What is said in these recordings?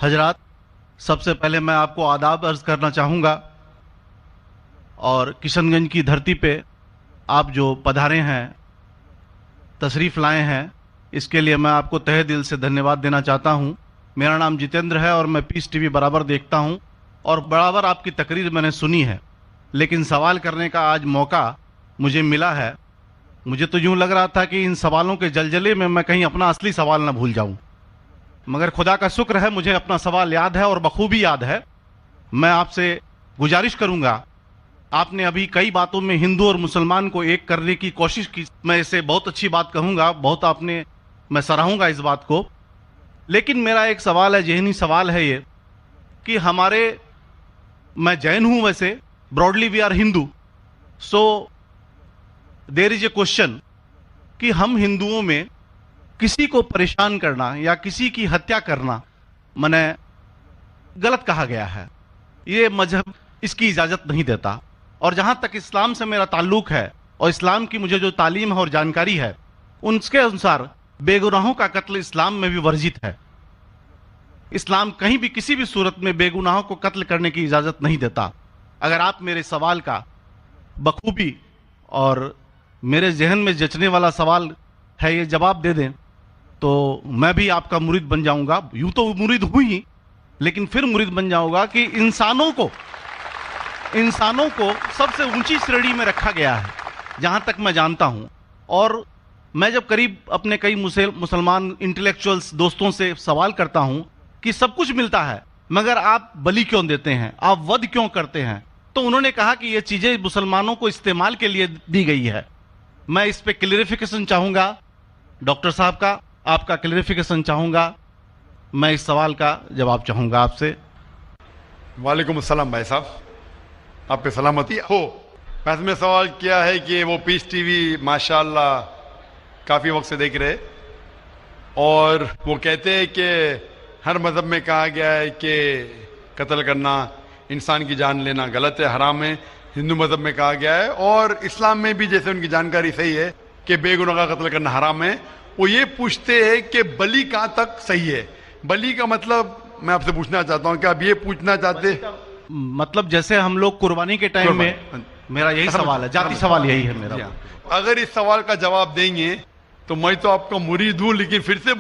حضرات، سب سے پہلے میں آپ کو آداب عرض کرنا چاہوں گا، اور کشن گنج کی دھرتی پہ آپ جو پدھارے ہیں، تشریف لائے ہیں، اس کے لیے میں آپ کو تہہ دل سے دھنیہ واد دینا چاہتا ہوں۔ میرا نام جتیندر ہے اور میں پیس ٹی وی برابر دیکھتا ہوں اور برابر آپ کی تقریر میں نے سنی ہے، لیکن سوال کرنے کا آج موقع مجھے ملا ہے۔ مجھے تو یوں لگ رہا تھا کہ ان سوالوں کے جلجلے میں میں کہیں اپنا اصلی سوال نہ بھول جاؤں، مگر خدا کا شکر ہے مجھے اپنا سوال یاد ہے اور بخوبی یاد ہے۔ میں آپ سے گزارش کروں گا، آپ نے ابھی کئی باتوں میں ہندو اور مسلمان کو ایک کرنے کی کوشش کی، میں اسے بہت اچھی بات کہوں گا، بہت میں سراہوں گا اس بات کو، لیکن میرا ایک سوال ہے، ذہنی سوال ہے یہ کہ میں جین ہوں، ویسے broadly we are Hindu, so there is a question کہ ہم ہندوؤں میں کسی کو پریشان کرنا یا کسی کی ہتیا کرنا غلط کہا گیا ہے، یہ مذہب اس کی اجازت نہیں دیتا، اور جہاں تک اسلام سے میرا تعلق ہے اور اسلام کی مجھے جو تعلیم ہے اور جانکاری ہے، ان کے انسار بے گناہوں کا قتل اسلام میں بھی ورجت ہے۔ اسلام کہیں بھی کسی بھی صورت میں بے گناہوں کو قتل کرنے کی اجازت نہیں دیتا۔ اگر آپ میرے سوال کا بخوبی اور میرے ذہن میں جچنے والا سوال ہے یہ جواب دے دیں تو میں بھی آپ کا مرید بن جاؤں گا، یوں تو مرید ہوں ہی، لیکن پھر مرید بن جاؤں گا کہ انسانوں کو سب سے اونچی شریڑی میں رکھا گیا ہے جہاں تک میں جانتا ہوں۔ اور میں جب قریب اپنے کئی مسلمان انٹلیکچوئلز دوستوں سے سوال کرتا ہوں کہ سب کچھ ملتا ہے مگر آپ بلی کیوں دیتے ہیں، آپ ود کیوں کرتے ہیں، تو انہوں نے کہا کہ یہ چیزیں مسلمانوں کو استعمال کے لیے دی گئی ہے۔ میں اس پہ کلیریفیکیشن چاہوں گا، ڈاکٹر صاحب کا آپ کا کلیریفیکیشن چاہوں گا، میں اس سوال کا جواب چاہوں گا آپ سے۔ وعلیکم السلام بھائی صاحب، آپ پہ سلامتی ہو۔ میں نے سوال کیا ہے کہ وہ پیس ٹی وی ماشاءاللہ کافی وقت سے دیکھ رہے، اور وہ کہتے ہیں کہ ہر مذہب میں کہا گیا ہے کہ قتل کرنا، انسان کی جان لینا غلط ہے، حرام ہے۔ ہندو مذہب میں کہا گیا ہے اور اسلام میں بھی، جیسے ان کی جانکاری صحیح ہے، کہ بے گناہ کا قتل کرنا حرام ہے۔ وہ یہ پوچھتے ہیں کہ بلی کہاں تک صحیح ہے؟ بلی کا مطلب میں آپ سے پوچھنا چاہتا ہوں کہ آپ یہ پوچھنا چاہتے، مطلب جیسے ہم لوگ قربانی کے ٹائم میں، میرا یہی سوال ہے، ذاتی سوال یہی ہے میرا۔ اگر اس سوال کا جواب دیں گے تو میں تو آپ کا مرید ہوں، لیکن پھر سے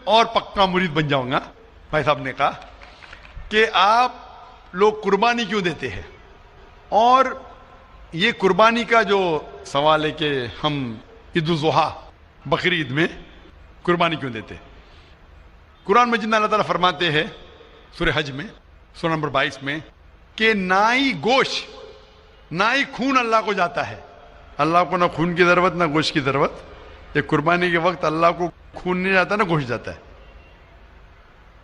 اور پکا مرید بن جاؤں گا۔ بھائی صاحب نے کہا کہ آپ لوگ قربانی کیوں دیتے ہیں، اور یہ قربانی کا جو سوال ہے کہ ہم عید الاضحیٰ بقرعید میں قربانی کیوں دیتے ہیں، قرآن مجید میں اللہ تعالیٰ فرماتے ہیں سورہ حج میں سورہ نمبر 22 میں کہ نہ ہی گوشت نہ ہی خون اللہ کو جاتا ہے۔ اللہ کو نہ خون کی ضرورت نہ گوشت کی ضرورت۔ یہ قربانی کے وقت اللہ کو خون نہیں جاتا نہ گوشت جاتا ہے،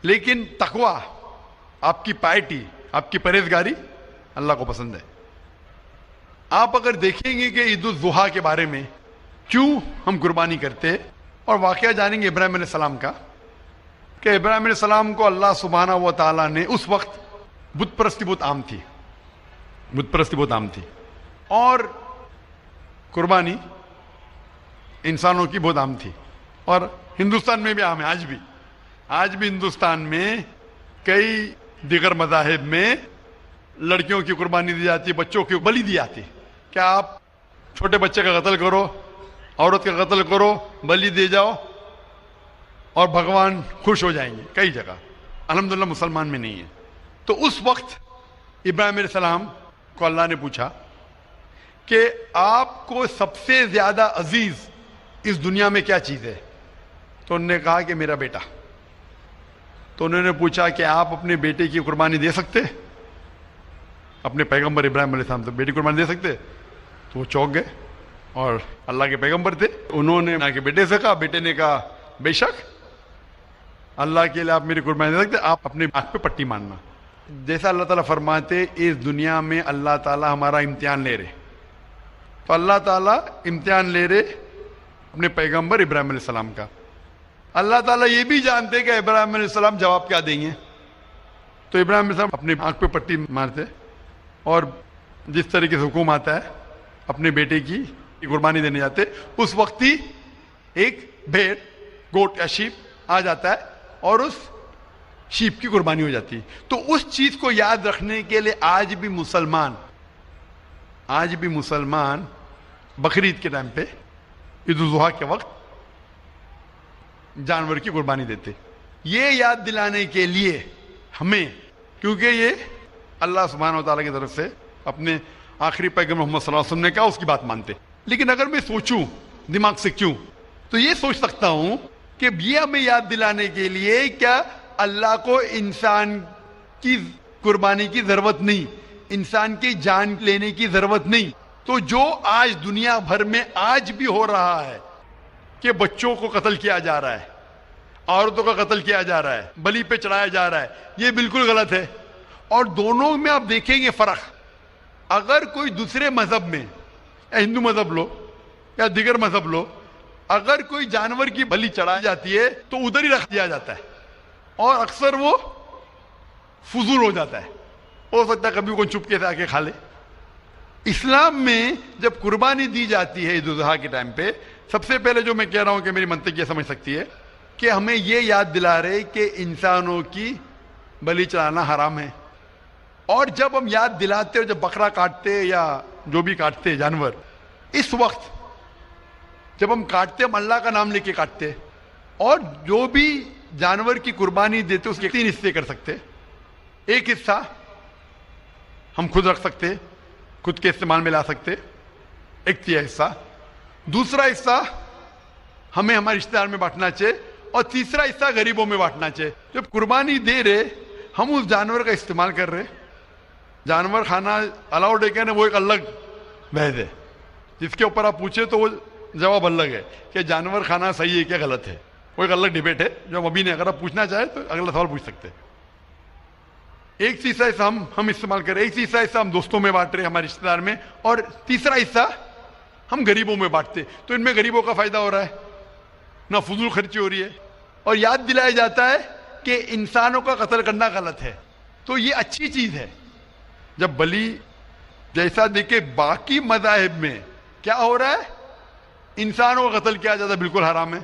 لیکن تقوی، آپ کی پائٹی، آپ کی پرہیزگاری اللہ کو پسند ہے۔ آپ اگر دیکھیں گے کہ عید الاضحیٰ کے بارے میں کیوں ہم قربانی کرتے، اور واقعہ جانیں گے ابراہیم علیہ السلام کا، کہ ابراہیم علیہ السلام کو اللہ سبحانہ و تعالیٰ نے، اس وقت بت پرستی بہت عام تھی، بت پرستی بہت عام تھی، اور قربانی انسانوں کی بہت عام تھی، اور ہندوستان میں بھی عام ہے، آج بھی ہندوستان میں کئی دیگر مذاہب میں لڑکیوں کی قربانی دی جاتی ہے، بچوں کی بلی دی جاتی ہے۔ کیا آپ چھوٹے بچے کا قتل کرو، عورت کا قتل کرو، بلی دے جاؤ اور بھگوان خوش ہو جائیں گے؟ کئی جگہ، الحمدللہ مسلمان میں نہیں ہے۔ تو اس وقت ابراہیم علیہ السلام کو اللہ نے پوچھا کہ آپ کو سب سے زیادہ عزیز اس دنیا میں کیا چیز ہے؟ تو انہوں نے کہا کہ میرا بیٹا۔ تو انہوں نے پوچھا کہ آپ اپنے بیٹے کی قربانی دے سکتے؟ اپنے پیغمبر ابراہیم علیہ السلام تو بیٹی قربانی دے سکتے؟ تو وہ چونک گئے، اور اللہ کے پیغمبر تھے، انہوں نے کے بیٹے سے کہا، بیٹے نے کہا بے شک اللہ کے لیے آپ میری قربانی دے سکتے، آپ اپنے آنکھ پہ پٹی ماننا۔ جیسا اللہ تعالیٰ فرماتے اس دنیا میں اللہ تعالیٰ ہمارا امتحان لے رہے، تو اللہ تعالیٰ امتحان لے رہے اپنے پیغمبر ابراہیم علیہ السلام کا۔ اللہ تعالیٰ یہ بھی جانتے کہ ابراہیم علیہ السلام جواب کیا دیں گے، تو ابراہیم علیہ السلام اپنی آنکھ پہ پٹی مارتے، اور جس طریقے سے حکم آتا ہے اپنے بیٹے کی قربانی دینے جاتے، اس وقت ہی ایک بھیڑ، گوٹ یا شیپ آ جاتا ہے، اور اس شیپ کی قربانی ہو جاتی. تو اس چیز کو یاد رکھنے کے لیے آج بھی مسلمان بقرعید کے ٹائم پہ، عید الاضحیٰ کے وقت جانور کی قربانی دیتے. یہ یاد دلانے کے لیے ہمیں، کیونکہ یہ اللہ سبحانہ و تعالیٰ کی طرف سے اپنے آخری پیغمبر محمد صلی اللہ علیہ وسلم نے کہا، اس کی بات مانتے. لیکن اگر میں سوچوں دماغ سے کیوں، تو یہ سوچ سکتا ہوں کہ یہ ہمیں یاد دلانے کے لیے کیا اللہ کو انسان کی قربانی کی ضرورت نہیں، انسان کی جان لینے کی ضرورت نہیں. تو جو آج دنیا بھر میں آج بھی ہو رہا ہے کہ بچوں کو قتل کیا جا رہا ہے، عورتوں کا قتل کیا جا رہا ہے، بلی پہ چڑھایا جا رہا ہے، یہ بالکل غلط ہے. اور دونوں میں آپ دیکھیں گے فرق. اگر کوئی دوسرے مذہب میں، یا ہندو مذہب لو یا دیگر مذہب لو، اگر کوئی جانور کی بلی چڑھائی جاتی ہے تو ادھر ہی رکھ دیا جاتا ہے، اور اکثر وہ فضول ہو جاتا ہے. ہو سکتا ہے کبھی کوئی چپکے سے آ کے کھا لے. اسلام میں جب قربانی دی جاتی ہے عید الاضحیٰ کے ٹائم پہ، سب سے پہلے جو میں کہہ رہا ہوں کہ میری منطق یہ سمجھ سکتی ہے کہ ہمیں یہ یاد دلا رہے کہ انسانوں کی بلی چڑھانا حرام ہے. اور جب ہم یاد دلاتے اور جب بکرا کاٹتے یا جو بھی کاٹتے جانور، اس وقت جب ہم کاٹتے ہم اللہ کا نام لے کے کاٹتے. اور جو بھی جانور کی قربانی دیتے اس کے 3 حصے کر سکتے. ایک حصہ ہم خود رکھ سکتے، خود کے استعمال میں لا سکتے، 1/3 حصہ. دوسرا حصہ ہمیں ہمارے رشتہ دار میں بانٹنا چاہیے، اور تیسرا حصہ غریبوں میں بانٹنا چاہیے. جب قربانی دے رہے ہم اس جانور کا استعمال کر رہے. جانور کھانا الاؤڈ ہے کہ نہیں وہ ایک الگ بحث ہے، جس کے اوپر آپ پوچھے تو وہ جواب الگ ہے کہ جانور کھانا صحیح ہے کیا غلط ہے، وہ ایک الگ ڈیبیٹ ہے جو ہم ابھی نہیں. اگر آپ پوچھنا چاہیں تو اگلا سوال پوچھ سکتے. ایک تیسرا حصہ ہم استعمال کر رہے، ایک تیسرا حصہ ہم دوستوں میں بانٹ رہے ہمارے رشتہ دار میں، اور تیسرا حصہ ہم غریبوں میں بانٹتے. تو ان میں غریبوں کا فائدہ ہو رہا ہے، نہ فضول خرچی ہو رہی ہے، اور یاد دلایا جاتا ہے کہ انسانوں کا قتل کرنا غلط ہے. تو یہ اچھی چیز ہے. جب بلی جیسا دیکھے باقی مذاہب میں کیا ہو رہا ہے، انسانوں کا قتل کیا جاتا ہے، بالکل حرام ہے.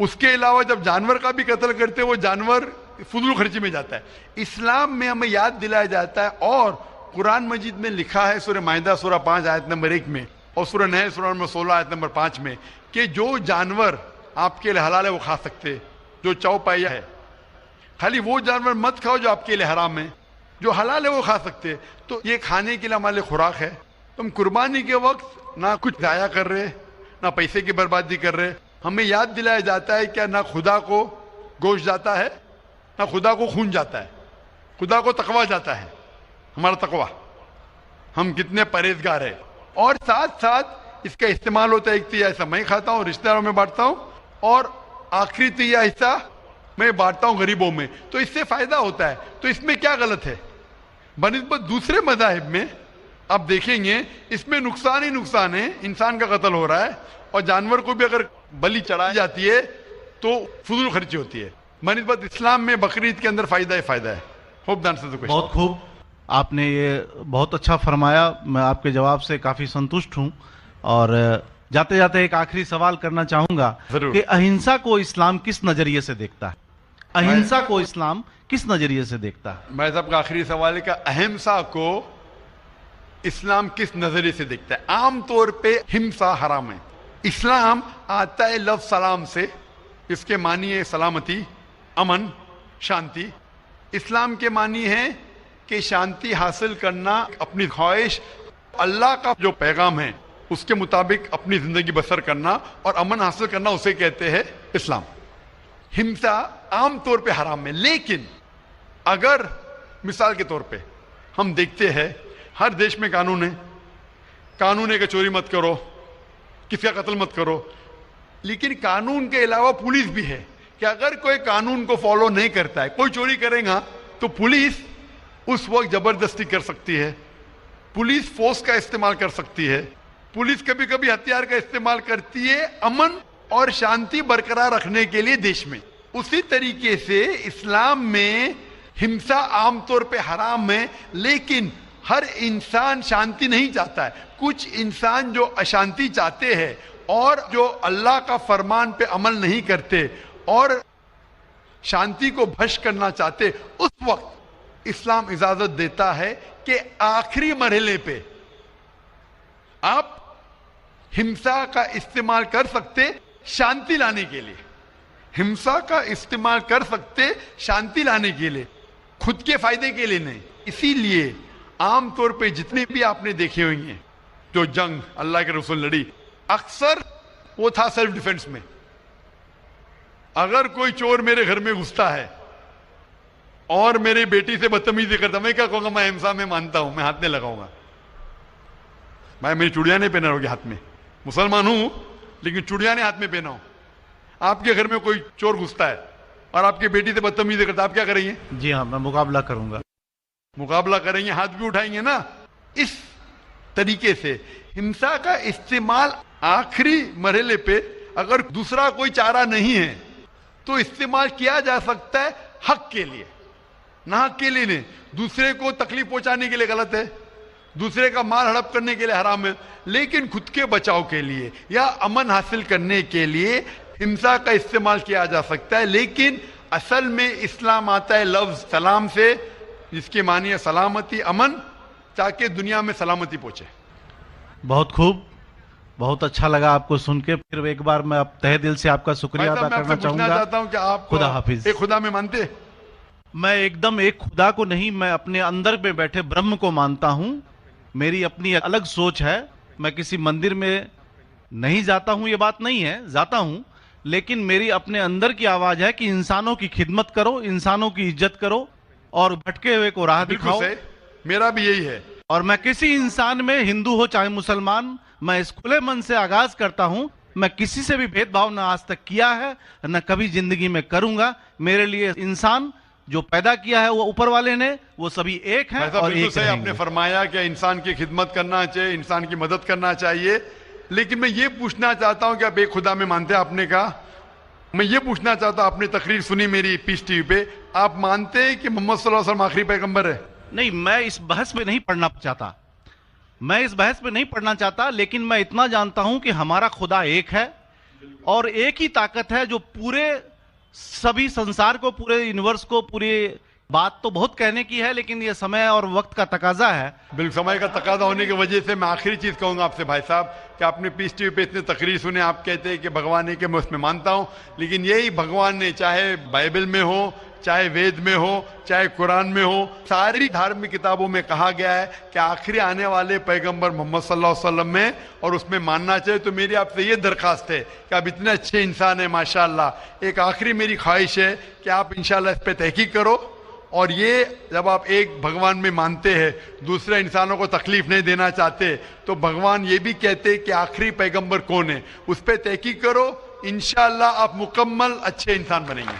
اس کے علاوہ جب جانور کا بھی قتل کرتے وہ جانور فضول خرچی میں جاتا ہے. اسلام میں ہمیں یاد دلایا جاتا ہے، اور قرآن مجید میں لکھا ہے سورہ مائدہ سورہ 5 آیت نمبر 1 میں، اور سورہ نحل سورہ نمبر 16 آیت نمبر 5 میں، کہ جو جانور آپ کے لیے حلال ہے وہ کھا سکتے، جو چوپائیا ہے. خالی وہ جانور مت کھاؤ جو آپ کے لیے حرام ہے، جو حلال ہے وہ کھا سکتے. تو یہ کھانے کے لیے ہمارے لیے خوراک ہے. تم قربانی کے وقت نہ کچھ ضائع کر رہے، نہ پیسے کی بربادی کر رہے. ہمیں یاد دلایا جاتا ہے کہ نہ خدا کو گوشت جاتا ہے، نہ خدا کو خون جاتا ہے، خدا کو تقویٰ جاتا ہے. ہمارا تقویٰ، ہم کتنے پرہیزگار ہیں. اور ساتھ ساتھ اس کا استعمال ہوتا ہے. 1/3 حصہ میں کھاتا ہوں، رشتہ داروں میں بانٹتا ہوں، اور آخری 1/3 حصہ میں بانٹتا ہوں غریبوں میں. تو اس سے فائدہ ہوتا ہے. تو اس میں کیا غلط ہے؟ بنسبت دوسرے مذاہب میں آپ دیکھیں گے اس میں نقصان ہی نقصان ہے. انسان کا قتل ہو رہا ہے، اور جانور کو بھی اگر بلی چڑھائی جاتی ہے تو فضول خرچی ہوتی ہے. بنسبت اسلام میں بقرعید کے اندر فائدہ ہی فائدہ ہے. ہوپ دان سے بہت خوب، آپ نے یہ بہت اچھا فرمایا. میں آپ کے جواب سے کافی سنتشٹ ہوں. اور جاتے جاتے ایک آخری سوال کرنا چاہوں گا کہ اہنسا کو اسلام کس نظریے سے دیکھتا ہے؟ اہنسا کو اسلام کس نظریے سے دیکھتا ہے؟ میں صاحب کا آخری سوال ہے کہ اہمسا کو اسلام کس نظریے سے دیکھتا ہے؟ عام طور پہ ہمسا حرام ہے. اسلام آتا ہے لفظ سلام سے، اس کے معنی ہے سلامتی، امن، شانتی. اسلام کے معنی ہے کہ شانتی حاصل کرنا، اپنی خواہش، اللہ کا جو پیغام ہے اس کے مطابق اپنی زندگی بسر کرنا اور امن حاصل کرنا، اسے کہتے ہیں اسلام. ہمسا عام طور پہ حرام ہے. لیکن اگر مثال کے طور پہ ہم دیکھتے ہیں ہر دیش میں قانون ہے، قانون ہے کہ چوری مت کرو، کسی کا قتل مت کرو. لیکن قانون کے علاوہ پولیس بھی ہے کہ اگر کوئی قانون کو فالو نہیں کرتا ہے، کوئی چوری کرے گا تو پولیس اس وقت زبردستی کر سکتی ہے، پولیس فورس کا استعمال کر سکتی ہے، پولیس کبھی کبھی ہتھیار کا استعمال کرتی ہے امن اور شانتی برقرار رکھنے کے لیے دیش میں. اسی طریقے سے اسلام میں ہمسا عام طور پہ حرام ہے. لیکن ہر انسان شانتی نہیں چاہتا ہے. کچھ انسان جو اشانتی چاہتے ہیں اور جو اللہ کا فرمان پہ عمل نہیں کرتے اور شانتی کو بھش کرنا چاہتے، اس وقت اسلام اجازت دیتا ہے کہ آخری مرحلے پہ آپ ہمسا کا استعمال کر سکتے شانتی لانے کے لیے، ہمسا کا استعمال کر سکتے شانتی لانے کے لیے، خود کے فائدے کے لیے نہیں۔ اسی لیے عام طور پہ جتنے بھی آپ نے دیکھے ہوئے ہیں جو جنگ اللہ کے رسول لڑی، اکثر وہ تھا سیلف ڈیفenس میں۔ اگر کوئی چور میرے گھر میں گھستا ہے اور میری بیٹی سے بدتمیزی کرتا، میں کیا کہوں گا؟ میں ہمسا میں مانتا ہوں، میں ہاتھ نہیں لگاؤں گا۔ میں میری چوڑیاں نہیں پہنا ہوگی ہاتھ میں، مسلمان ہوں لیکن چوڑیاں نہیں ہاتھ میں پہنا ہوں۔ آپ کے گھر میں کوئی چور گھستا ہے اور آپ کی بیٹی سے بدتمیزی کرتا، آپ کیا کریں گے؟ جی ہاں، میں مقابلہ کروں گا۔ مقابلہ کریں گے، ہاتھ بھی اٹھائیں گے نا۔ اس طریقے سے ہمسا کا استعمال آخری مرحلے پہ اگر دوسرا کوئی چارہ نہیں ہے تو استعمال کیا جا سکتا ہے حق کے لیے، نہ حق کے لیے نہیں۔ دوسرے کو تکلیف پہنچانے کے لیے غلط ہے، دوسرے کا مال ہڑپ کرنے کے لیے حرام ہے، لیکن خود کے بچاؤ کے لیے یا امن حاصل کرنے کے لیے ہمسا کا استعمال کیا جا سکتا ہے۔ لیکن اصل میں اسلام آتا ہے لفظ سلام سے، جس کی معنی ہے سلامتی، امن، تاکہ دنیا میں سلامتی پہنچے۔ بہت خوب، بہت اچھا لگا آپ کو سن کے۔ پھر ایک بار میں تہ دل سے آپ کا شکریہ ادا کرنا چاہوں گا۔ چاہتا ہوں کہ آپ خدا حافظ۔ ایک خدا میں مانتے؟ میں ایک دم ایک خدا کو نہیں، میں اپنے اندر میں بیٹھے برہم کو مانتا ہوں۔ میری اپنی الگ سوچ ہے، میں کسی مندر میں نہیں جاتا ہوں، یہ بات نہیں ہے، جاتا ہوں، لیکن میری اپنے اندر کی آواز ہے کہ انسانوں کی خدمت کرو، انسانوں کی عزت کرو اور بھٹکے ہوئے کو راہ دکھاؤ۔ میرا بھی یہی ہے، اور میں کسی انسان میں، ہندو ہو چاہے مسلمان، میں اس کھلے من سے آغاز کرتا ہوں۔ میں کسی سے بھی بھید بھاؤ نہ آج تک کیا ہے، نہ کبھی زندگی میں کروں گا۔ میرے لیے انسان جو پیدا کیا ہے وہ اوپر والے نے، وہ سبھی ایک ہیں اور ایک رہیں گے۔ آپ نے فرمایا کہ انسان کی خدمت کرنا چاہیے، انسان کی مدد کرنا چاہیے، لیکن میں یہ پوچھنا چاہتا ہوں کہ آپ ایک خدا میں مانتے ہیں؟ آپ نے کہا، میں یہ پوچھنا چاہتا ہوں، آپ نے تقریر سنی میری پیس ٹی وی پہ، آپ مانتے ہیں کہ محمد صلی اللہ علیہ وسلم آخری پیغمبر ہے؟ نہیں، میں اس بحث میں نہیں پڑھنا چاہتا، میں اس بحث میں نہیں پڑھنا چاہتا، لیکن میں اتنا جانتا ہوں کہ ہمارا خدا ایک ہے اور ایک ہی طاقت ہے جو پورے سبھی سنسار کو، پورے یونیورس کو، پوری بات تو بہت کہنے کی ہے، لیکن یہ سمے اور وقت کا تقاضا ہے۔ بالکل، سمے کا تقاضا ہونے کی وجہ سے میں آخری چیز کہوں گا آپ سے بھائی صاحب کہ آپ نے پیس ٹی وی پہ اتنے تقریر سنے، آپ کہتے ہیں کہ بھگوان ہے، کہ میں اس میں مانتا ہوں، لیکن یہی بھگوان نے چاہے بائبل میں ہو، چاہے وید میں ہو، چاہے قرآن میں ہو، ساری دھارمک کتابوں میں کہا گیا ہے کہ آخری آنے والے پیغمبر محمد صلی اللہ علیہ وسلم میں، اور اس میں ماننا چاہیے۔ تو میری آپ سے یہ درخواست ہے کہ آپ اتنے اچھے انسان ہیں ماشاءاللہ، ایک آخری میری خواہش ہے کہ آپ انشاءاللہ اس پہ تحقیق کرو، اور یہ جب آپ ایک بھگوان میں مانتے ہیں، دوسرے انسانوں کو تکلیف نہیں دینا چاہتے، تو بھگوان یہ بھی کہتے کہ آخری پیغمبر کون ہے، اس پہ تحقیق کرو، انشاءاللہ آپ مکمل اچھے انسان بنیں گے۔